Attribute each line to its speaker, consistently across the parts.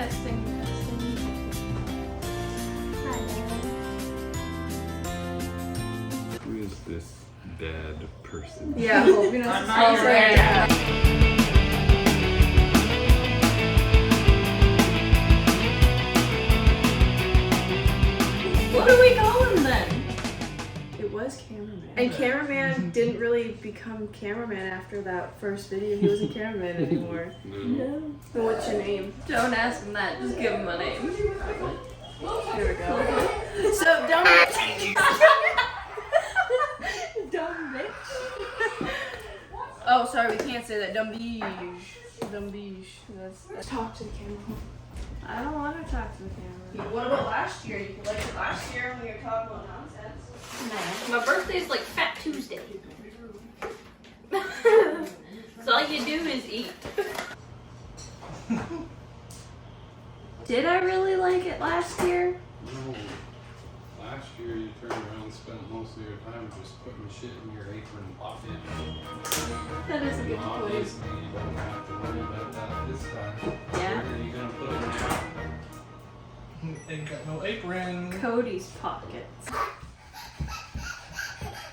Speaker 1: Testing, testing. Hi, Dad.
Speaker 2: Who is this bad person?
Speaker 1: Yeah, hope you're not right. What do we call him then?
Speaker 3: It was cameraman.
Speaker 1: And cameraman didn't really become cameraman after that first video. He wasn't cameraman anymore.
Speaker 2: No.
Speaker 1: So what's your name?
Speaker 4: Don't ask him that, just give him a name.
Speaker 1: There we go. So dumb. Dumb bitch. Oh, sorry, we can't say that. Dumb beige. Dumb beige. That's talk to the camera.
Speaker 4: I don't want to talk to the camera.
Speaker 1: What about last year? You liked it last year when you were talking about nonsense.
Speaker 4: My birthday's like Fat Tuesday. So all you do is eat. Did I really like it last year?
Speaker 2: No. Last year you turned around and spent most of your time just putting shit in your apron and popping.
Speaker 4: That is a good point.
Speaker 2: Obviously you don't have to worry about that this time.
Speaker 4: Yeah.
Speaker 2: Where are you gonna put it now?
Speaker 5: Ain't got no apron.
Speaker 4: Cody's pockets.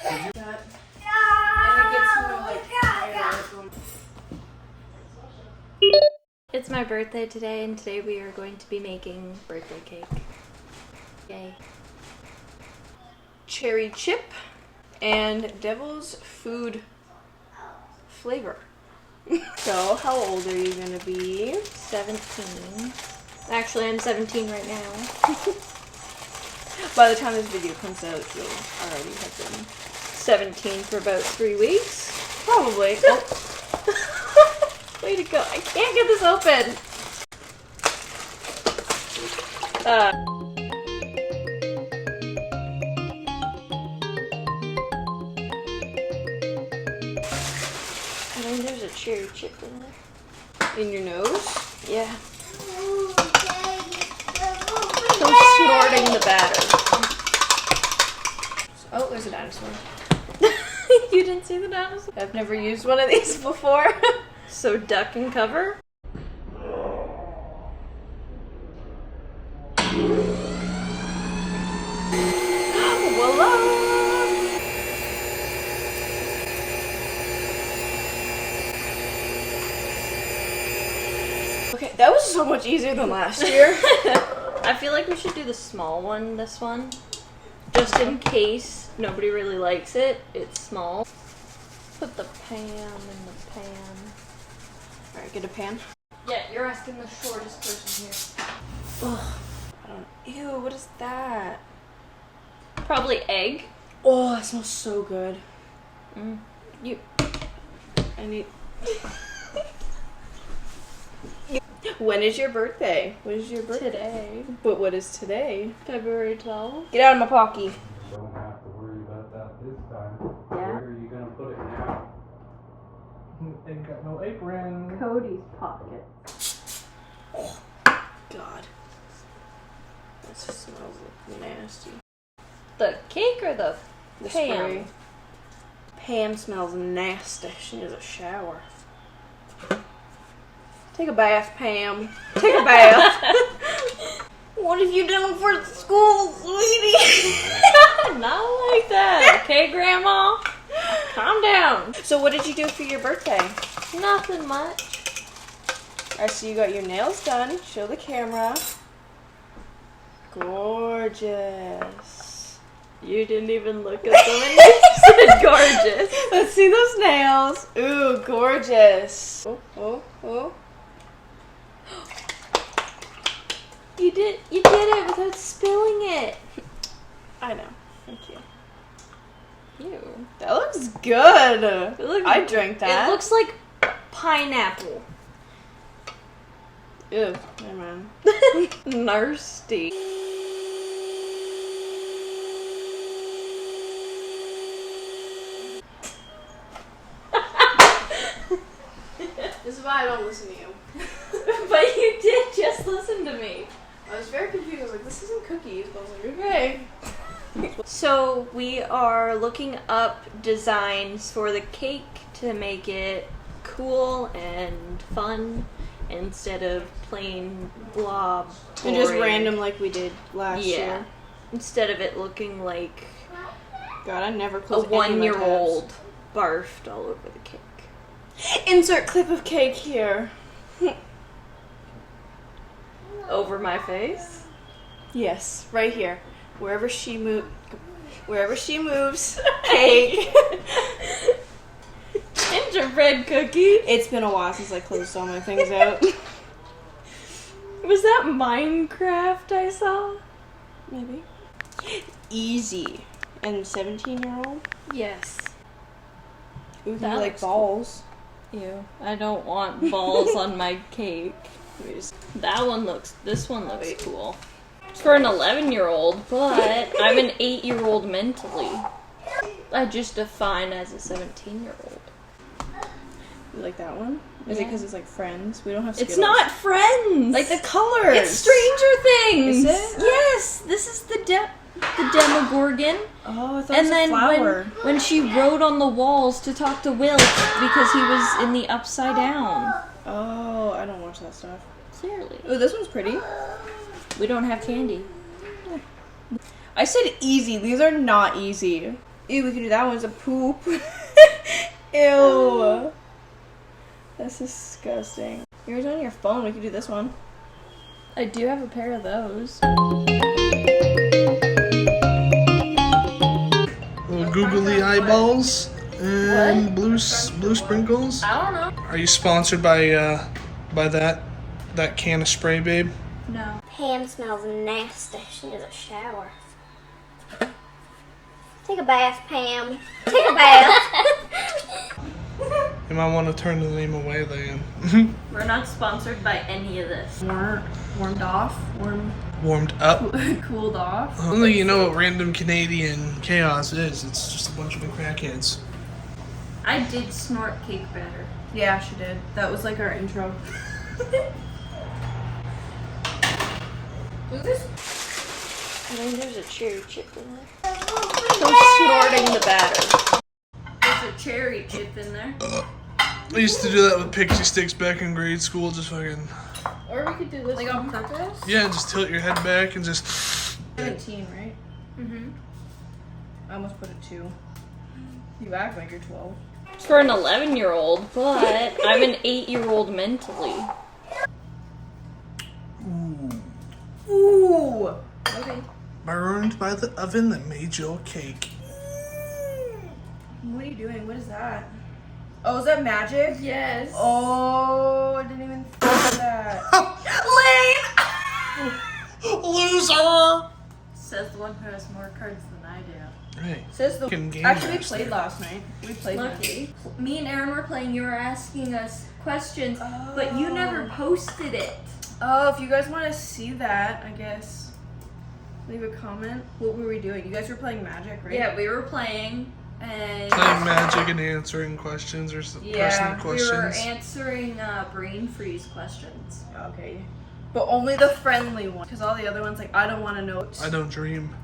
Speaker 1: That. And it gets more like higher.
Speaker 4: It's my birthday today, and today we are going to be making birthday cake. Yay.
Speaker 1: Cherry chip and devil's food flavor. So, how old are you gonna be?
Speaker 4: 17. Actually, I'm 17 right now.
Speaker 1: By the time this video comes out, you'll already have been
Speaker 4: 17 for about 3 weeks.
Speaker 1: probably.
Speaker 4: Oh. Way to go. I can't get this open. I think there's a cherry chip in there.
Speaker 1: In your nose?
Speaker 4: Yeah.
Speaker 1: I'm snorting the batter. Oh, there's a dinosaur.
Speaker 4: You didn't see the dinosaur?
Speaker 1: I've never used one of these before.
Speaker 4: So duck and cover? Voila!
Speaker 1: Okay, that was so much easier than last year.
Speaker 4: I feel like we should do the small one, this one. Just in case nobody really likes it. It's small. Put the pan in the pan.
Speaker 1: Alright, get a pan.
Speaker 4: Yeah, you're asking the shortest person here.
Speaker 1: Ugh. Ew, what is that?
Speaker 4: Probably egg.
Speaker 1: Oh, that smells so good.
Speaker 4: You.
Speaker 1: I need... When is your birthday? When is your birthday?
Speaker 4: Today.
Speaker 1: But what is today?
Speaker 4: February 12th.
Speaker 1: Get out of my pocky.
Speaker 2: You don't have to worry about that this time.
Speaker 4: Yeah.
Speaker 2: Where are you gonna put it now?
Speaker 5: Ain't got no apron.
Speaker 4: Cody's pocket.
Speaker 1: God. That just smells nasty.
Speaker 4: The cake or the
Speaker 1: The
Speaker 4: Pam?
Speaker 1: spray. Pam smells nasty. She needs a shower. Take a bath, Pam. Take a bath. What have you done for school, sweetie?
Speaker 4: Not like that. Okay, Grandma? Calm down.
Speaker 1: So what did you do for your birthday?
Speaker 4: Nothing much.
Speaker 1: Alright, so you got your nails done. Show the camera. Gorgeous.
Speaker 4: You didn't even look at them and you said gorgeous.
Speaker 1: Let's see those nails. Ooh, gorgeous. Oh, oh, oh.
Speaker 4: You did it without spilling it.
Speaker 1: I know. Thank you.
Speaker 4: Ew.
Speaker 1: That looks good. I
Speaker 4: It
Speaker 1: drank that.
Speaker 4: It looks like pineapple.
Speaker 1: Ew, never mind.
Speaker 4: Nasty.
Speaker 1: This is why I don't listen to you.
Speaker 4: But you did just listen to me.
Speaker 1: I was very confused. I was like, this isn't cookies. But I was like, okay.
Speaker 4: So we are looking up designs for the cake to make it cool and fun instead of plain blob.
Speaker 1: And just
Speaker 4: boring.
Speaker 1: random like we did last
Speaker 4: Yeah.
Speaker 1: year.
Speaker 4: Instead of it looking like
Speaker 1: God, I never
Speaker 4: a
Speaker 1: close any of my
Speaker 4: 1-year-old barfed all over the cake.
Speaker 1: tabs. Insert clip of cake here.
Speaker 4: Over my face?
Speaker 1: Yes, right here. Wherever she moves, cake.
Speaker 4: Gingerbread cookies?
Speaker 1: It's been a while since I closed all my things out.
Speaker 4: Was that Minecraft I saw?
Speaker 1: Maybe. Easy. And 17-year-old?
Speaker 4: Yes.
Speaker 1: Ooh,
Speaker 4: That
Speaker 1: you like
Speaker 4: looks
Speaker 1: balls.
Speaker 4: Ew. I don't want balls on my cake. This one looks cool. It's for an 11-year-old, but I'm an 8-year-old mentally. I just define as a 17-year-old.
Speaker 1: You like that one? Is it
Speaker 4: Yeah.
Speaker 1: because it's like Friends? We don't have
Speaker 4: It's
Speaker 1: Skittles.
Speaker 4: not Friends!
Speaker 1: Like the colors.
Speaker 4: It's Stranger Things!
Speaker 1: Is it?
Speaker 4: Yes! This is the Demogorgon.
Speaker 1: Oh, I thought
Speaker 4: And
Speaker 1: it was
Speaker 4: then
Speaker 1: a flower.
Speaker 4: when she wrote on the walls to talk to Will because he was in the upside down.
Speaker 1: Oh, I don't watch that stuff.
Speaker 4: Clearly.
Speaker 1: Oh, this one's pretty.
Speaker 4: We don't have candy.
Speaker 1: I said easy. These are not easy. Ew, we could do that one as a poop. Ew. That's disgusting. Yours on your phone. We could do this one.
Speaker 4: I do have a pair of those.
Speaker 5: Little googly eyeballs and blue sprinkles.
Speaker 4: I don't know.
Speaker 5: Are you sponsored by that can of spray, babe?
Speaker 4: No.
Speaker 6: Pam smells nasty. She needs a shower. Take a bath, Pam. Take a bath.
Speaker 5: You might want to turn the name away then.
Speaker 4: We're not sponsored by any of this.
Speaker 1: Warmed off.
Speaker 5: Warmed up.
Speaker 1: Cooled off.
Speaker 5: I don't think you know what random Canadian chaos is. It's just a bunch of crackheads.
Speaker 4: I did snort cake batter.
Speaker 1: Yeah, she did. That was like our intro.
Speaker 4: I think there's a cherry chip in there.
Speaker 1: So snorting the batter.
Speaker 4: There's a cherry chip in there.
Speaker 5: I used to do that with pixie sticks back in grade school. Just fucking,
Speaker 1: Or we could do this like on purpose.
Speaker 5: yeah, just tilt your head back and just.
Speaker 1: 17, right?
Speaker 4: Mm-hmm.
Speaker 1: I almost put a 2. You act like you're 12.
Speaker 4: It's for an 11-year-old, but I'm an 8-year-old mentally.
Speaker 1: Ooh. Okay.
Speaker 5: Burned by the oven that made your cake.
Speaker 1: What are you doing? What is that? Oh, is that magic?
Speaker 4: Yes.
Speaker 1: Oh, I didn't even think of that.
Speaker 5: Loser!
Speaker 4: Says the one who has more cards than I do.
Speaker 5: Hey,
Speaker 1: Says the.
Speaker 5: Fucking game
Speaker 1: Actually, we
Speaker 5: master.
Speaker 1: played last night. We played.
Speaker 4: Lucky. Me and Aaron were playing, you were asking us questions, but you never posted it.
Speaker 1: Oh, if you guys want to see that, I guess leave a comment. What were we doing? You guys were playing Magic, right?
Speaker 4: Yeah, we were playing, and
Speaker 5: playing magic and answering questions or some personal
Speaker 4: we were
Speaker 5: questions.
Speaker 4: answering brain freeze questions.
Speaker 1: Okay. But only the friendly one, because all the other ones, like, I don't want to know.
Speaker 5: I don't dream.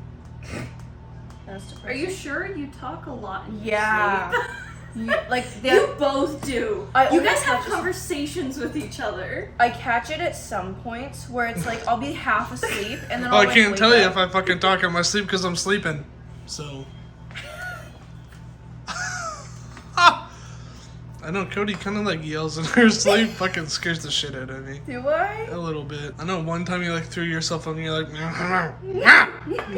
Speaker 1: That's depressing.
Speaker 4: Are you sure you talk a lot in your
Speaker 1: Yeah.
Speaker 4: sleep?
Speaker 1: Like,
Speaker 4: You both do.
Speaker 1: I
Speaker 4: You
Speaker 1: only
Speaker 4: guys have
Speaker 1: catch-
Speaker 4: conversations with each other.
Speaker 1: I catch it at some points where it's like I'll be half asleep and then I'll
Speaker 5: Oh, I
Speaker 1: like,
Speaker 5: can't
Speaker 1: wake
Speaker 5: tell you
Speaker 1: up.
Speaker 5: if I fucking talk in my sleep because I'm sleeping. So. I know Cody kind of like yells in her sleep, fucking scares the shit out of me.
Speaker 1: Do I?
Speaker 5: A little bit. I know one time you like threw yourself on, you're like, and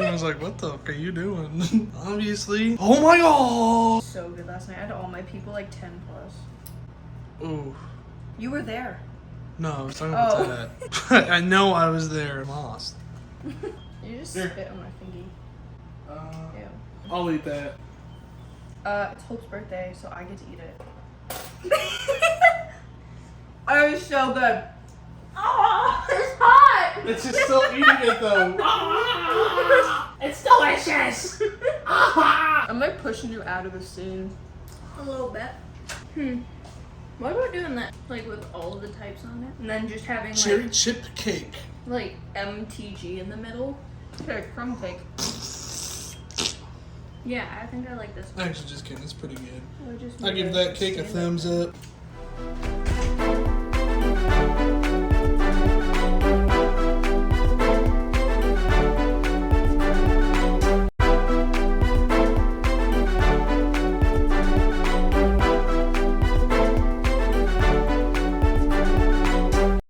Speaker 5: I was like, what the fuck are you doing? Obviously. Oh my god!
Speaker 1: So good last night. I had all my people like 10 plus.
Speaker 5: Ooh.
Speaker 1: You were there.
Speaker 5: No, I was talking about that. I know I was there and lost.
Speaker 1: You just
Speaker 5: Here.
Speaker 1: spit on my fingy. Ew.
Speaker 5: I'll eat that.
Speaker 1: It's Hope's birthday, so I get to eat it. Oh, it was so good.
Speaker 4: Oh, it's hot!
Speaker 5: It's just still eating it though.
Speaker 4: It's delicious!
Speaker 1: I'm like pushing you out of the scene.
Speaker 4: A little bit. What about doing that, like with all of the types on it, and then just having
Speaker 5: Cherry chip cake.
Speaker 4: like MTG in the middle?
Speaker 1: Okay, crumb cake.
Speaker 4: Yeah, I think I like this one.
Speaker 5: Actually, just kidding. It's pretty good.
Speaker 1: Or just
Speaker 5: I give
Speaker 1: make
Speaker 5: that
Speaker 1: it
Speaker 5: cake a
Speaker 1: stand
Speaker 5: thumbs up.
Speaker 1: up.